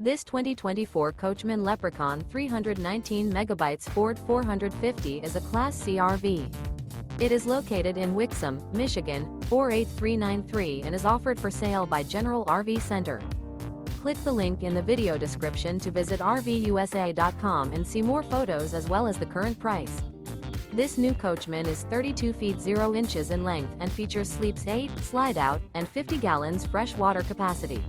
This 2024 Coachmen Leprechaun 319 megabytes Ford 450 is a Class C RV. It is located in Wixom, Michigan, 48393 and is offered for sale by General RV Center. Click the link in the video description to visit RVUSA.com and see more photos as well as the current price. This new Coachmen is 32 feet 0 inches in length and features sleeps 8, Slideout, and 50 gallons fresh water capacity.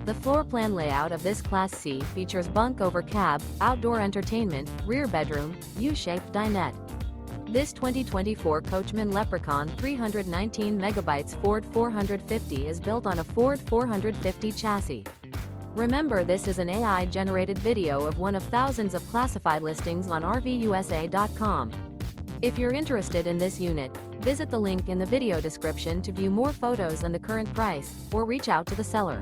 The floor plan layout of this Class C features bunk over cab, outdoor entertainment, rear bedroom, U-shaped dinette. This 2024 Coachmen Leprechaun 319 megabytes Ford 450 is built on a Ford 450 chassis. Remember, this is an AI-generated video of one of thousands of classified listings on RVUSA.com. If you're interested in this unit, visit the link in the video description to view more photos and the current price, or reach out to the seller.